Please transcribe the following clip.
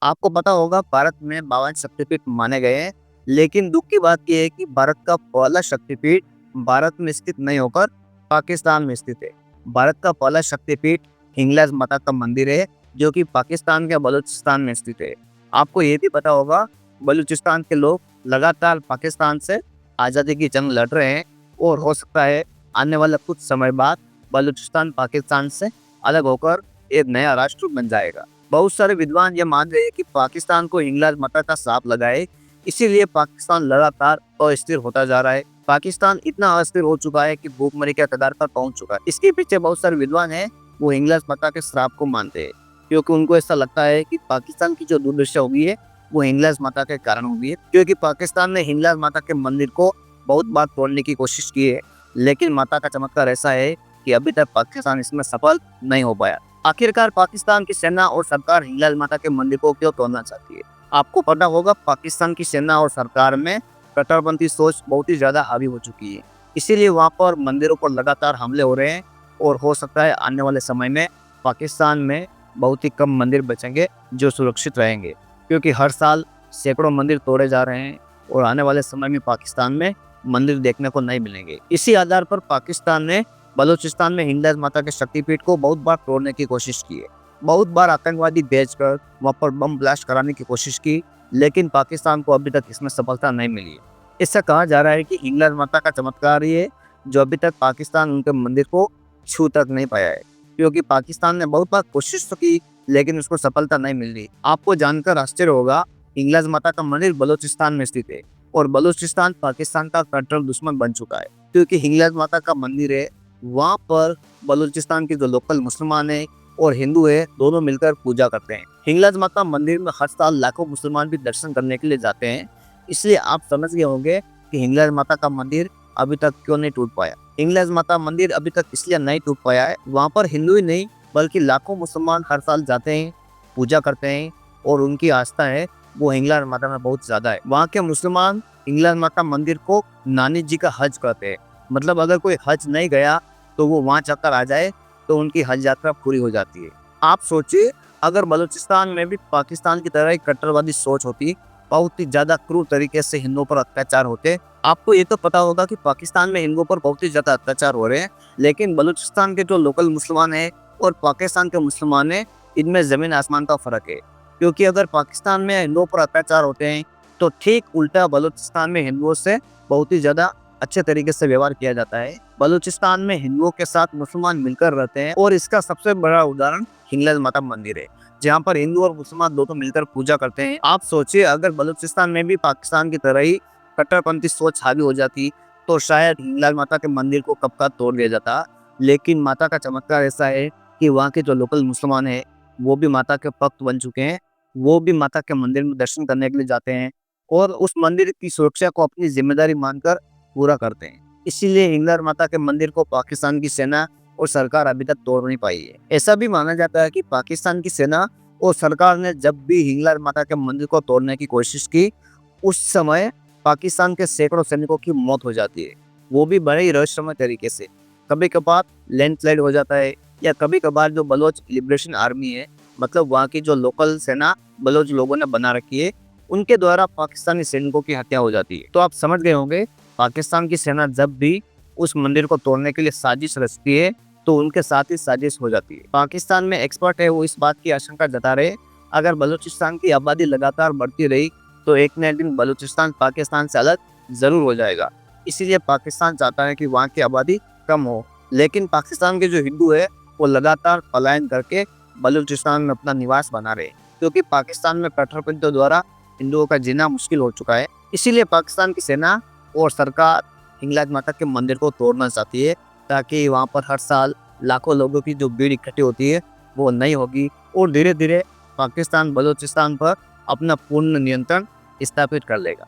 आपको पता होगा भारत में 52 शक्तिपीठ माने गए हैं, लेकिन दुख की बात यह है कि भारत का पहला शक्तिपीठ भारत में स्थित नहीं होकर पाकिस्तान में स्थित है। भारत का पहला शक्तिपीठ हिंगलाज माता का मंदिर है, जो कि पाकिस्तान के बलूचिस्तान में स्थित है। आपको ये भी पता होगा, बलूचिस्तान के लोग लगातार पाकिस्तान से आज़ादी की जंग लड़ रहे हैं और हो सकता है आने वाला कुछ समय बाद बलूचिस्तान पाकिस्तान से अलग होकर एक नया राष्ट्र बन जाएगा। बहुत सारे विद्वान ये मान रहे हैं कि पाकिस्तान को हिंगलाज माता का शाप लगा है, इसीलिए पाकिस्तान लगातार अस्थिर होता जा रहा है। पाकिस्तान इतना अस्थिर हो चुका है कि भूखमरी के कगार पर पहुंच चुका है। इसके पीछे बहुत सारे विद्वान हैं, वो हिंगलाज माता के श्राप को मानते हैं, क्योंकि उनको ऐसा लगता है कि पाकिस्तान की जो दुर्दशा हुई है वो हिंगलाज माता के कारण हुई है। क्योंकि पाकिस्तान ने हिंगलाज माता के मंदिर को बहुत बार तोड़ने की कोशिश की है, लेकिन माता का चमत्कार ऐसा है कि अभी तक पाकिस्तान इसमें सफल नहीं हो पाया। आखिरकार पाकिस्तान की सेना और सरकार हिंगलाज माता के मंदिर को क्यों तोड़ना चाहती है? आपको पता होगा, पाकिस्तान की सेना और सरकार में कट्टरपंथी सोच बहुत ही ज्यादा हावी हो चुकी है, इसीलिए वहां पर मंदिरों पर लगातार हमले हो रहे हैं और हो सकता है आने वाले समय में पाकिस्तान में बहुत ही कम मंदिर बचेंगे जो सुरक्षित रहेंगे, क्योंकि हर साल सैकड़ों मंदिर तोड़े जा रहे हैं और आने वाले समय में पाकिस्तान में मंदिर देखने को नहीं मिलेंगे। इसी आधार पर पाकिस्तान ने बलूचिस्तान में हिंगलाज माता के शक्तिपीठ को बहुत बार तोड़ने की कोशिश की है। बहुत बार आतंकवादी भेजकर वहां पर बम ब्लास्ट कराने की कोशिश की, लेकिन पाकिस्तान को अभी तक इसमें सफलता नहीं मिली है। इससे कहा जा रहा है कि हिंगलाज माता का चमत्कार ही है जो अभी तक पाकिस्तान उनके मंदिर को छू तक नहीं पाया है, क्योंकि पाकिस्तान ने बहुत बार कोशिश तो की, लेकिन उसको सफलता नहीं मिल रही। आपको जानकर आश्चर्य होगा, हिंगलाज माता का मंदिर बलूचिस्तान में स्थित है और बलूचिस्तान पाकिस्तान का कट्टर दुश्मन बन चुका है, क्योंकि हिंगलाज माता का मंदिर है, वहाँ पर बलूचिस्तान के जो लोकल मुसलमान है और हिंदू है, दोनों मिलकर पूजा करते हैं। हिंगलाज माता मंदिर में हर साल लाखों मुसलमान भी दर्शन करने के लिए जाते हैं, इसलिए आप समझ गए होंगे कि हिंगलाज माता का मंदिर अभी तक क्यों नहीं टूट पाया। हिंगलाज माता मंदिर अभी तक इसलिए नहीं टूट पाया है, वहाँ पर हिंदू ही नहीं बल्कि लाखों मुसलमान हर साल जाते हैं, पूजा करते हैं और उनकी आस्था है वो हिंगलाज माता में बहुत ज्यादा है। वहाँ के मुसलमान हिंगलाज माता मंदिर को नानी जी का हज कहते हैं, मतलब अगर कोई हज नहीं गया तो वो वहाँ चक्कर आ जाए तो उनकी हज यात्रा पूरी हो जाती है। आप सोचिए, अगर बलूचिस्तान में भी पाकिस्तान की तरह एक कट्टरवादी सोच होती, बहुत ही ज्यादा क्रूर तरीके से हिंदुओं पर अत्याचार होते। आपको ये तो पता होगा कि पाकिस्तान में हिंदुओं पर बहुत ही ज्यादा अत्याचार हो रहे हैं, लेकिन बलूचिस्तान के जो लोकल मुसलमान है और पाकिस्तान के मुसलमान है, इनमें जमीन आसमान का फर्क है। क्योंकि अगर पाकिस्तान में हिंदुओं पर अत्याचार होते हैं तो ठीक उल्टा बलूचिस्तान में हिंदुओं से बहुत ही ज्यादा अच्छे तरीके से व्यवहार किया जाता है। बलूचिस्तान में हिंदुओं के साथ मुसलमान मिलकर रहते हैं और इसका सबसे बड़ा उदाहरण हिंगलाज माता मंदिर है, जहाँ पर हिंदू और मुसलमान दोनों मिलकर पूजा करते हैं। आप सोचिए, अगर बलूचिस्तान में भी पाकिस्तान की तरह ही कट्टरपंथी सोच हावी हो जाती तो शायद हिंगलाज माता के मंदिर को कब का तोड़ दिया जाता। लेकिन माता का चमत्कार ऐसा है कि वहाँ के जो लोकल मुसलमान है वो भी माता के भक्त बन चुके हैं, वो भी माता के मंदिर में दर्शन करने के लिए जाते हैं और उस मंदिर की सुरक्षा को अपनी जिम्मेदारी मानकर पूरा करते हैं। इसीलिए हिंगलाज माता के मंदिर को पाकिस्तान की सेना और सरकार अभी तक तोड़ नहीं पाई है। ऐसा भी माना जाता है कि पाकिस्तान की सेना और सरकार ने जब भी हिंगलाज माता के मंदिर को तोड़ने की कोशिश की, उस समय पाकिस्तान के सैकड़ों सैनिकों की मौत हो जाती है, वो भी बड़े ही रहस्यमय तरीके से। कभी कभार लैंडस्लाइड हो जाता है, या कभी कभार जो बलोच लिबरेशन आर्मी है, मतलब वहाँ की जो लोकल सेना बलोच लोगों ने बना रखी है, उनके द्वारा पाकिस्तानी सैनिकों की हत्या हो जाती है। तो आप समझ गए होंगे, पाकिस्तान की सेना जब भी उस मंदिर को तोड़ने के लिए साजिश रचती है तो उनके साथ ही साजिश हो जाती है। पाकिस्तान में एक्सपर्ट है वो इस बात की आशंका जता रहे, अगर बलूचिस्तान की आबादी लगातार बढ़ती रही तो एक न एक दिन बलूचिस्तान पाकिस्तान से अलग जरूर हो जाएगा। इसीलिए पाकिस्तान चाहता है कि वहाँ की आबादी कम हो, लेकिन पाकिस्तान के जो हिंदू है वो लगातार पलायन करके बलूचिस्तान में अपना निवास बना रहे, क्योंकि पाकिस्तान में कट्टरपंथियों द्वारा हिंदुओं का जीना मुश्किल हो चुका है। इसीलिए पाकिस्तान की सेना और सरकार हिंगलाज माता के मंदिर को तोड़ना चाहती है, ताकि वहाँ पर हर साल लाखों लोगों की जो भीड़ इकट्ठी होती है वो नहीं होगी और धीरे धीरे पाकिस्तान बलूचिस्तान पर अपना पूर्ण नियंत्रण स्थापित कर लेगा।